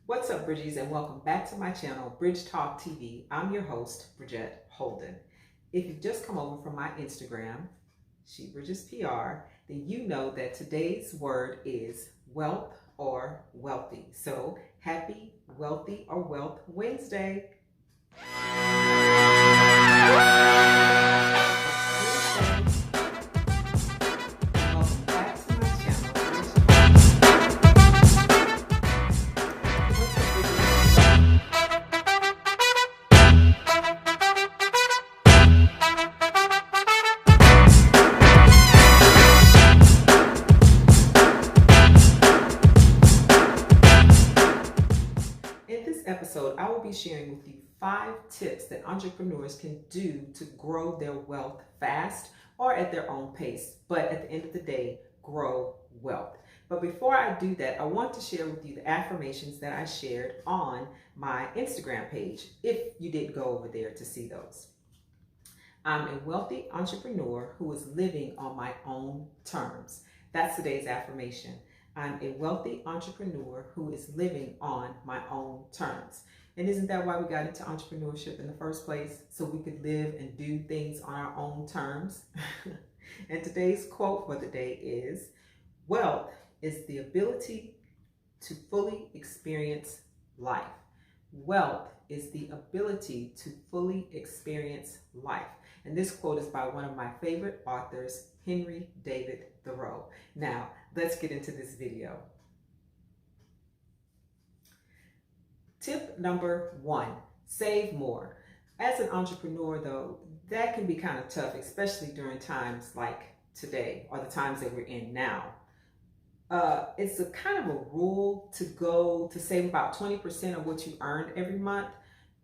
What's up, Bridgies, and welcome back to my channel, Bridge Talk TV. I'm your host, Bridget Holden. If you've just come over from my Instagram, She Bridges PR, then you know that today's word is wealth or wealthy. So happy Wealthy or Wealth Wednesday. In this episode, I will be sharing with you 5 tips that entrepreneurs can do to grow their wealth fast or at their own pace, but at the end of the day, grow wealth. But before I do that, I want to share with you the affirmations that I shared on my Instagram page, if you didn't go over there to see those. I'm a wealthy entrepreneur who is living on my own terms. That's today's affirmation. I'm a wealthy entrepreneur who is living on my own terms. And isn't that why we got into entrepreneurship in the first place? So we could live and do things on our own terms. And today's quote for the day is, wealth is the ability to fully experience life. Wealth is the ability to fully experience life. And this quote is by one of my favorite authors, Henry David Thoreau. Now, let's get into this video. Tip number 1, save more. As an entrepreneur, though, that can be kind of tough, especially during times like today or the times that we're in now. It's a kind of a rule to save about 20% of what you earn every month.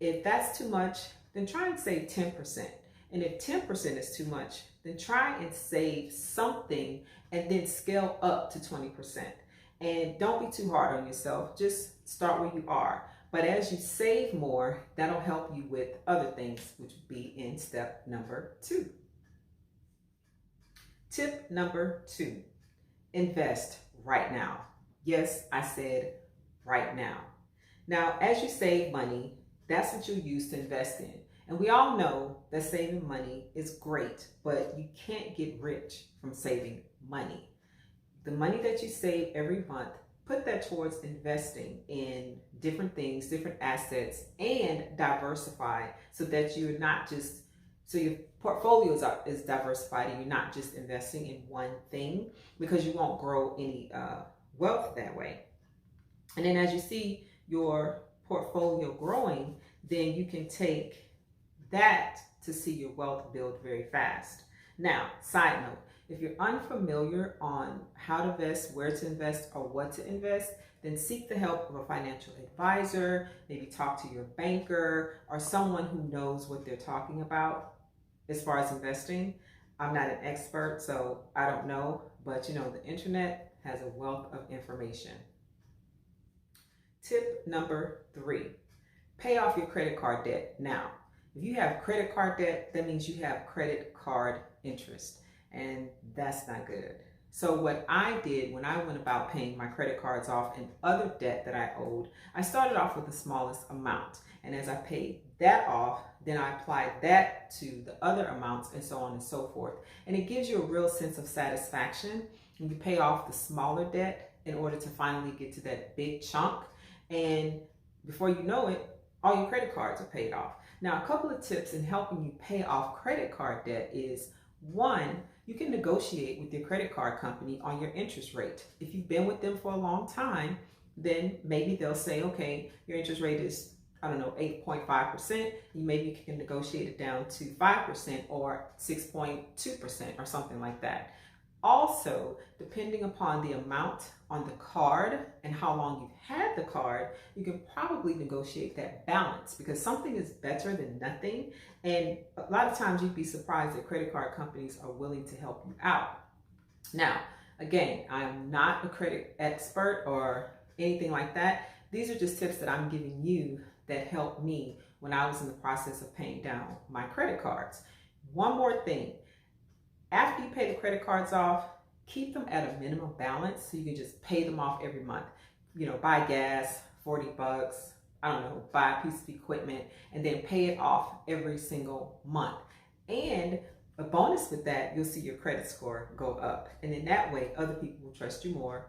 If that's too much, then try and save 10%. And if 10% is too much, then try and save something and then scale up to 20%. And don't be too hard on yourself. Just start where you are. But as you save more, that'll help you with other things, which would be in step number 2. Tip number 2, invest right now. Yes, I said right now. Now, as you save money, that's what you'll use to invest in. And we all know that saving money is great, but you can't get rich from saving money. The money that you save every month, put that towards investing in different things, different assets, and diversify so that you're not just, so your portfolio is diversified and you're not just investing in one thing, because you won't grow any wealth that way. And then as you see your portfolio growing, then you can take that to see your wealth build very fast. Now, side note, if you're unfamiliar on how to invest, where to invest, or what to invest, then seek the help of a financial advisor, maybe talk to your banker or someone who knows what they're talking about as far as investing. I'm not an expert, so I don't know, but you know, the internet has a wealth of information. Tip number 3, pay off your credit card debt now. If you have credit card debt, that means you have credit card interest, and that's not good. So what I did when I went about paying my credit cards off and other debt that I owed, I started off with the smallest amount. And as I paid that off, then I applied that to the other amounts and so on and so forth. And it gives you a real sense of satisfaction when you pay off the smaller debt in order to finally get to that big chunk. And before you know it, all your credit cards are paid off. Now, a couple of tips in helping you pay off credit card debt is, 1, you can negotiate with your credit card company on your interest rate. If you've been with them for a long time, then maybe they'll say, okay, your interest rate is, 8.5%. You maybe can negotiate it down to 5% or 6.2% or something like that. Also, depending upon the amount on the card and how long you've had the card, you can probably negotiate that balance, because something is better than nothing. And a lot of times you'd be surprised that credit card companies are willing to help you out. Now, again, I'm not a credit expert or anything like that. These are just tips that I'm giving you that helped me when I was in the process of paying down my credit cards. One more thing. After you pay the credit cards off, keep them at a minimum balance so you can just pay them off every month. Buy gas, $40, I don't know, buy a piece of equipment and then pay it off every single month. And a bonus with that, you'll see your credit score go up. And in that way, other people will trust you more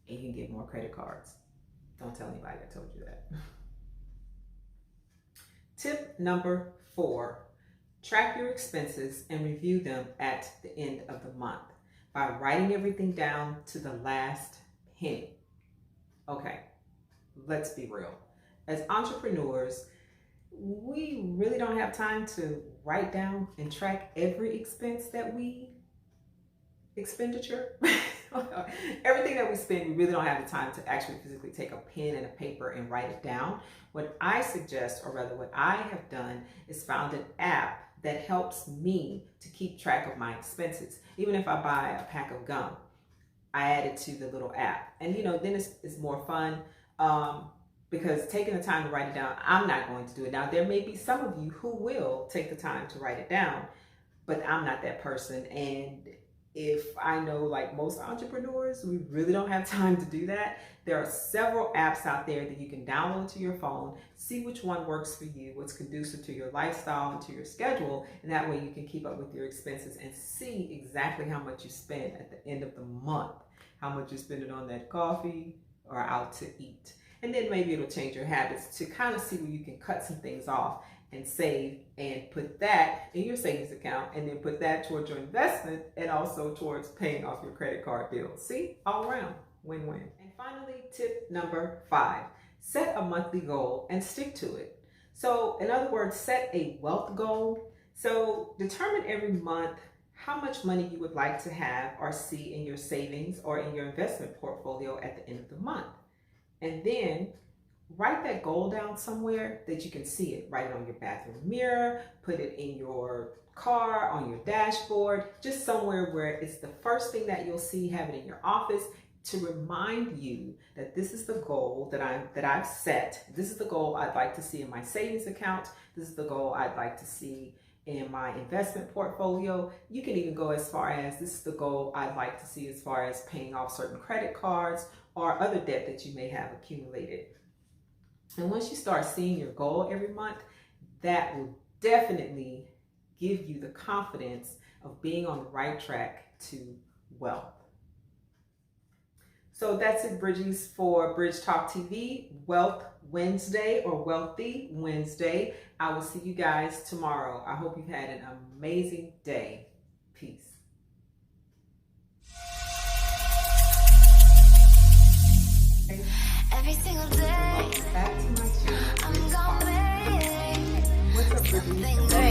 and you can get more credit cards. Don't tell anybody I told you that. Tip number 4, track your expenses and review them at the end of the month by writing everything down to the last penny. Okay, let's be real. As entrepreneurs, we really don't have time to write down and track every expense that we expenditure. Everything that we spend, we really don't have the time to actually physically take a pen and a paper and write it down. What I suggest, or rather what I have done, is found an app that helps me to keep track of my expenses. Even if I buy a pack of gum, I add it to the little app. And then it's more fun because taking the time to write it down, I'm not going to do it. Now, there may be some of you who will take the time to write it down, but I'm not that person. And if I know, like most entrepreneurs, we really don't have time to do that. There are several apps out there that you can download to your phone, see which one works for you, what's conducive to your lifestyle and to your schedule, and that way you can keep up with your expenses and see exactly how much you spend at the end of the month, how much you're spending on that coffee or out to eat. And then maybe it'll change your habits to kind of see where you can cut some things off and save and put that in your savings account, and then put that towards your investment and also towards paying off your credit card bills. See, all around, win-win. And finally, tip number 5, set a monthly goal and stick to it. So in other words, set a wealth goal. So determine every month how much money you would like to have or see in your savings or in your investment portfolio at the end of the month. And then write that goal down somewhere that you can see it. Write it on your bathroom mirror, put it in your car, on your dashboard, just somewhere where it's the first thing that you'll see. Have it in your office to remind you that this is the goal that I've set. This is the goal I'd like to see in my savings account. This is the goal I'd like to see in my investment portfolio. You can even go as far as, this is the goal I'd like to see as far as paying off certain credit cards or other debt that you may have accumulated. And once you start seeing your goal every month, that will definitely give you the confidence of being on the right track to wealth. So that's it, Bridgies, for Bridge Talk TV, Wealth Wednesday or Wealthy Wednesday. I will see you guys tomorrow. I hope you've had an amazing day. Peace. Every single day, Back to my channel. I'm gonna make What's up, Bridgies?